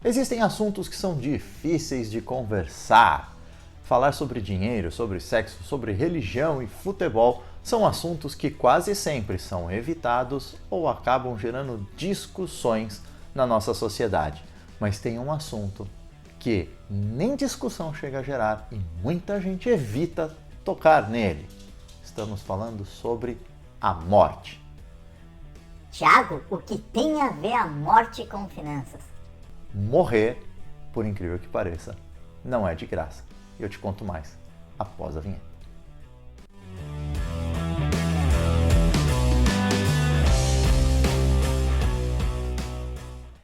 Existem assuntos que são difíceis de conversar. Falar sobre dinheiro, sobre sexo, sobre religião e futebol são assuntos que quase sempre são evitados ou acabam gerando discussões na nossa sociedade. Mas tem um assunto que nem discussão chega a gerar e muita gente evita tocar nele. Estamos falando sobre a morte. Tiago, o que tem a ver a morte com finanças? Morrer, por incrível que pareça, não é de graça. E eu te conto mais após a vinheta.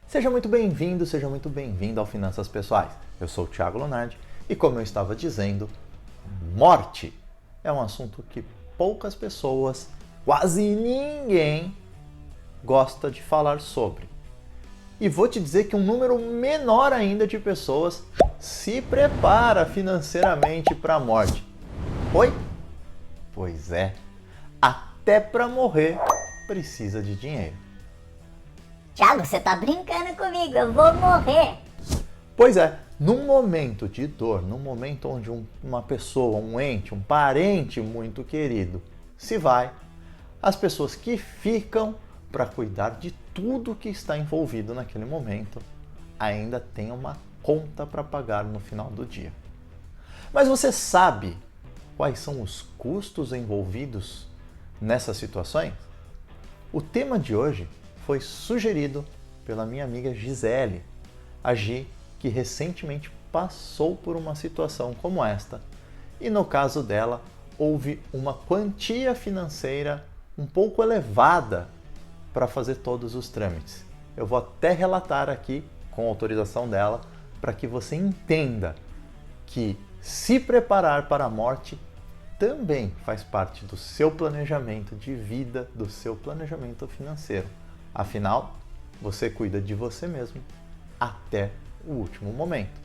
Seja muito bem-vindo, seja muito bem-vindo ao Finanças Pessoais. Eu sou o Thiago Lonardi e, como eu estava dizendo, morte é um assunto que poucas pessoas, quase ninguém, gosta de falar sobre. E vou te dizer que um número menor ainda de pessoas se prepara financeiramente para a morte. Oi? Pois é, até para morrer precisa de dinheiro. Tiago, você tá brincando comigo, eu vou morrer. Pois é, num momento de dor, num momento onde uma pessoa, um ente, um parente muito querido se vai, as pessoas que ficam para cuidar de tudo que está envolvido naquele momento ainda tem uma conta para pagar no final do dia. Mas você sabe quais são os custos envolvidos nessas situações? O tema de hoje foi sugerido pela minha amiga Gisele, a Gi, que recentemente passou por uma situação como esta. E no caso dela, houve uma quantia financeira um pouco elevada para fazer todos os trâmites. Eu vou até relatar aqui, com autorização dela, para que você entenda que se preparar para a morte também faz parte do seu planejamento de vida, do seu planejamento financeiro. Afinal, você cuida de você mesmo até o último momento.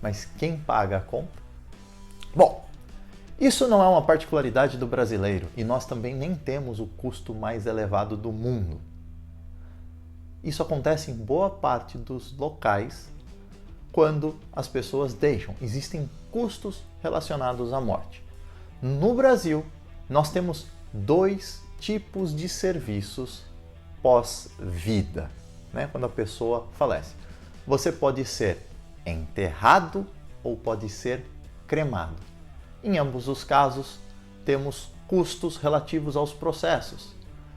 Mas quem paga a conta? Bom, isso não é uma particularidade do brasileiro e nós também nem temos o custo mais elevado do mundo. Isso acontece em boa parte dos locais quando as pessoas deixam. Existem custos relacionados à morte. No Brasil, nós temos dois tipos de serviços pós-vida, né? Quando a pessoa falece. Você pode ser enterrado ou pode ser cremado. Em ambos os casos, temos custos relativos aos processos.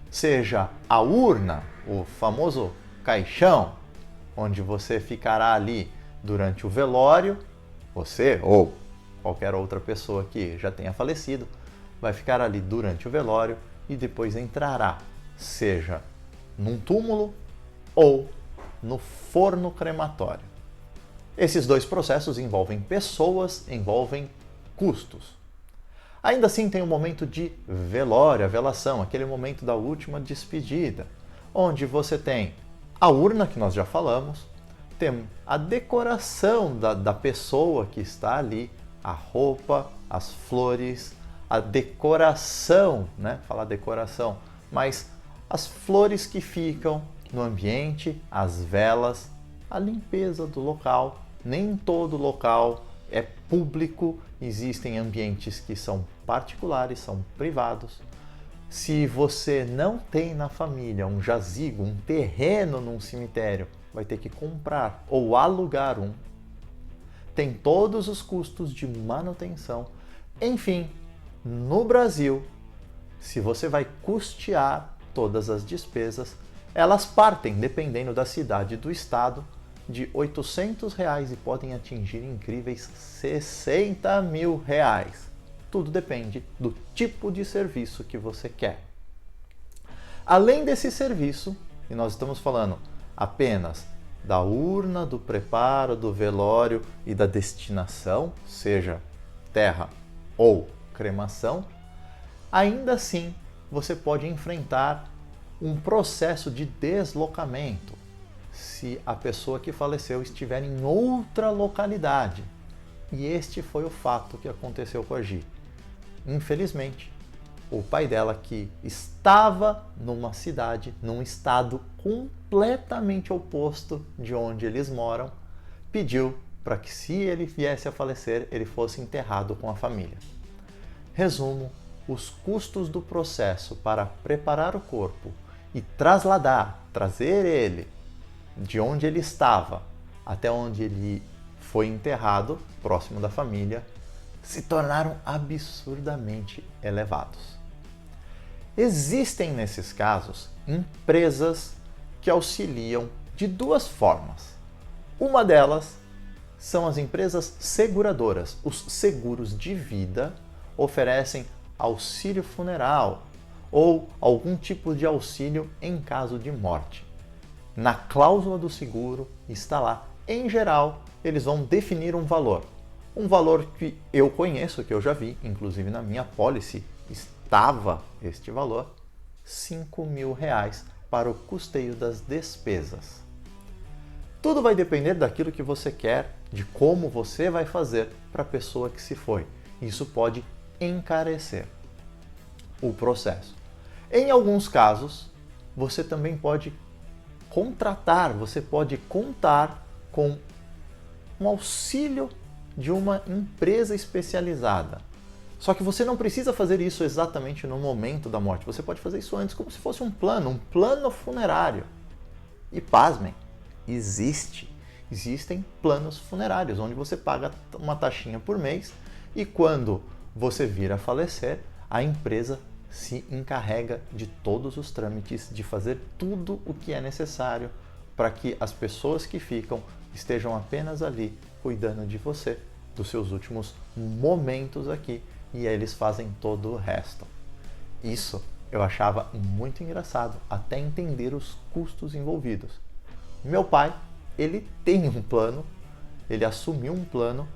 Seja a urna, o famoso caixão, onde você ficará ali durante o velório, você ou qualquer outra pessoa que já tenha falecido, vai ficar ali durante o velório e depois entrará, seja num túmulo ou no forno crematório. Esses dois processos envolvem pessoas, envolvem custos. Ainda assim tem o momento de velório, a velação, aquele momento da última despedida, onde você tem a urna, que nós já falamos, tem a decoração da pessoa que está ali, a roupa, as flores, a decoração, né? Falar decoração, mas as flores que ficam no ambiente, as velas, a limpeza do local. Nem todo local é público, existem ambientes que são particulares, são privados. Se você não tem na família um jazigo, um terreno num cemitério, vai ter que comprar ou alugar um. Tem todos os custos de manutenção. Enfim, no Brasil, se você vai custear todas as despesas, elas partem, dependendo da cidade e do estado, de R$ 800 e podem atingir incríveis R$ 60 mil. Tudo depende do tipo de serviço que você quer. Além desse serviço, e nós estamos falando apenas da urna, do preparo, do velório e da destinação, seja terra ou cremação, ainda assim você pode enfrentar um processo de deslocamento se a pessoa que faleceu estiver em outra localidade. E este foi o fato que aconteceu com a Gi. Infelizmente, o pai dela, que estava numa cidade, num estado completamente oposto de onde eles moram, pediu para que, se ele viesse a falecer, ele fosse enterrado com a família. Resumo: os custos do processo para preparar o corpo e trazer ele de onde ele estava até onde ele foi enterrado, próximo da família, se tornaram absurdamente elevados. Existem, nesses casos, empresas que auxiliam de duas formas. Uma delas são as empresas seguradoras. Os seguros de vida oferecem auxílio funeral ou algum tipo de auxílio em caso de morte. Na cláusula do seguro está lá, em geral, eles vão definir um valor que eu conheço, que eu já vi, inclusive na minha pólice estava este valor, R$5.000 para o custeio das despesas. Tudo vai depender daquilo que você quer, de como você vai fazer para a pessoa que se foi. Isso pode encarecer o processo. Em alguns casos, você também pode você pode contar com um auxílio de uma empresa especializada. Só que você não precisa fazer isso exatamente no momento da morte. Você pode fazer isso antes, como se fosse um plano funerário. E pasmem, existem planos funerários, onde você paga uma taxinha por mês e quando você vir a falecer, a empresa se encarrega de todos os trâmites, de fazer tudo o que é necessário para que as pessoas que ficam estejam apenas ali cuidando de você, dos seus últimos momentos aqui, e aí eles fazem todo o resto. Isso eu achava muito engraçado, até entender os custos envolvidos. Meu pai, ele tem um plano, ele assumiu um plano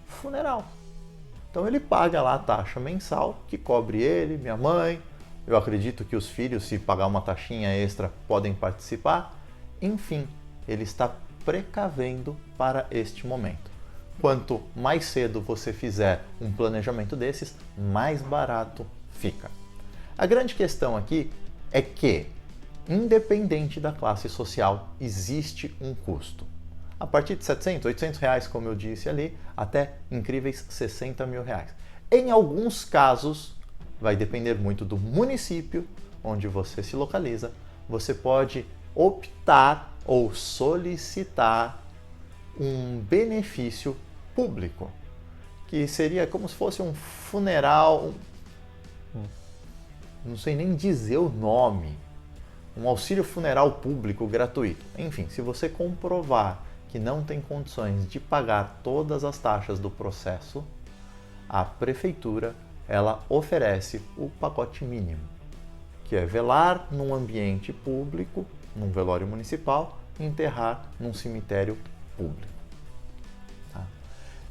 funeral. Então ele paga lá a taxa mensal que cobre ele, minha mãe. Eu acredito que os filhos, se pagar uma taxinha extra, podem participar. Enfim, ele está precavendo para este momento. Quanto mais cedo você fizer um planejamento desses, mais barato fica. A grande questão aqui é que, independente da classe social, existe um custo. A partir de 700, 800 reais, como eu disse ali, até incríveis 60 mil reais. Em alguns casos, vai depender muito do município onde você se localiza, você pode optar ou solicitar um benefício público, que seria como se fosse um funeral, não sei nem dizer o nome, um auxílio funeral público gratuito. Enfim, se você comprovar que não tem condições de pagar todas as taxas do processo, a prefeitura ela oferece o pacote mínimo, que é velar num ambiente público, num velório municipal, e enterrar num cemitério público. Tá?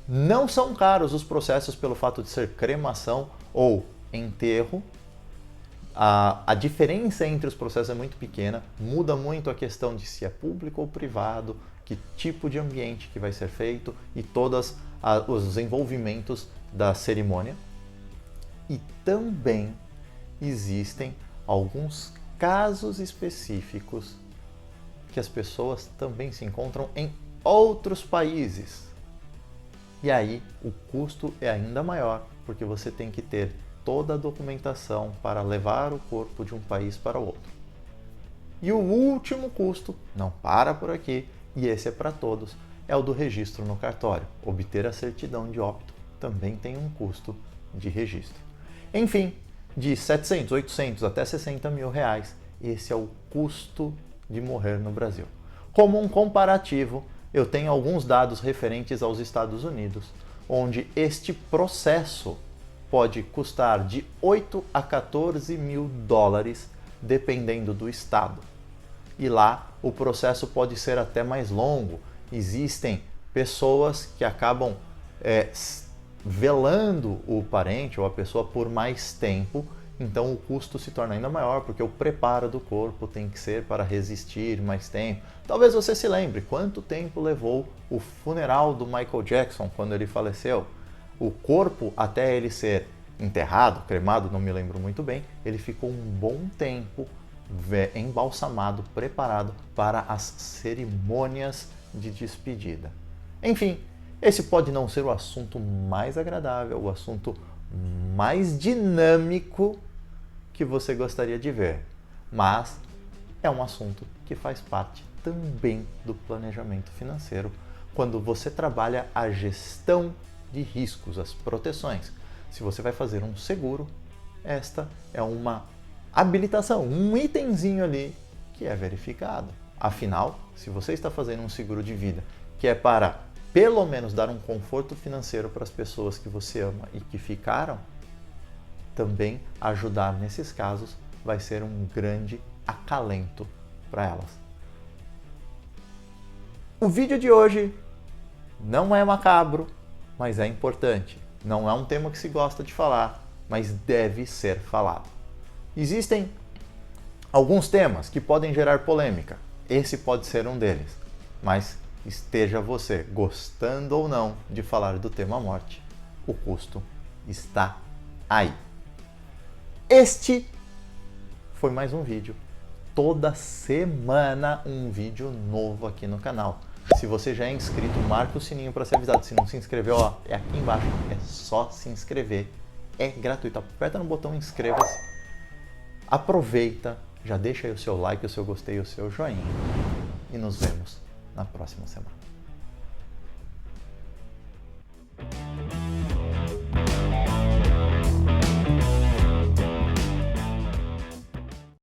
Não são caros os processos pelo fato de ser cremação ou enterro. A diferença entre os processos é muito pequena, muda muito a questão de se é público ou privado, que tipo de ambiente que vai ser feito e todos os envolvimentos da cerimônia. E também existem alguns casos específicos que as pessoas também se encontram em outros países. E aí o custo é ainda maior, porque você tem que ter toda a documentação para levar o corpo de um país para o outro. E o último custo, não para por aqui, e esse é para todos, é o do registro no cartório. Obter a certidão de óbito também tem um custo de registro. Enfim, de 700, 800 até 60 mil reais, esse é o custo de morrer no Brasil. Como um comparativo, eu tenho alguns dados referentes aos Estados Unidos, onde este processo pode custar de 8 a 14 mil dólares, dependendo do estado. E lá o processo pode ser até mais longo. Existem pessoas que acabam velando o parente ou a pessoa por mais tempo, então o custo se torna ainda maior, porque o preparo do corpo tem que ser para resistir mais tempo. Talvez você se lembre quanto tempo levou o funeral do Michael Jackson quando ele faleceu. O corpo, até ele ser enterrado, cremado, não me lembro muito bem, ele ficou um bom tempo embalsamado, preparado para as cerimônias de despedida. Enfim, esse pode não ser o assunto mais agradável, o assunto mais dinâmico que você gostaria de ver, mas é um assunto que faz parte também do planejamento financeiro quando você trabalha a gestão de riscos, as proteções. Se você vai fazer um seguro, esta é uma habilitação, um itemzinho ali que é verificado. Afinal, se você está fazendo um seguro de vida que é para pelo menos dar um conforto financeiro para as pessoas que você ama e que ficaram, também ajudar nesses casos vai ser um grande acalento para elas. O vídeo de hoje não é macabro, mas é importante. Não é um tema que se gosta de falar, mas deve ser falado. Existem alguns temas que podem gerar polêmica. Esse pode ser um deles. Mas esteja você gostando ou não de falar do tema morte, o custo está aí. Este foi mais um vídeo. Toda semana um vídeo novo aqui no canal. Se você já é inscrito, marca o sininho para ser avisado. Se não se inscreveu, ó, é aqui embaixo. É só se inscrever. É gratuito. Aperta no botão inscreva-se. Aproveita, já deixa aí o seu like, o seu gostei, o seu joinha. E nos vemos na próxima semana.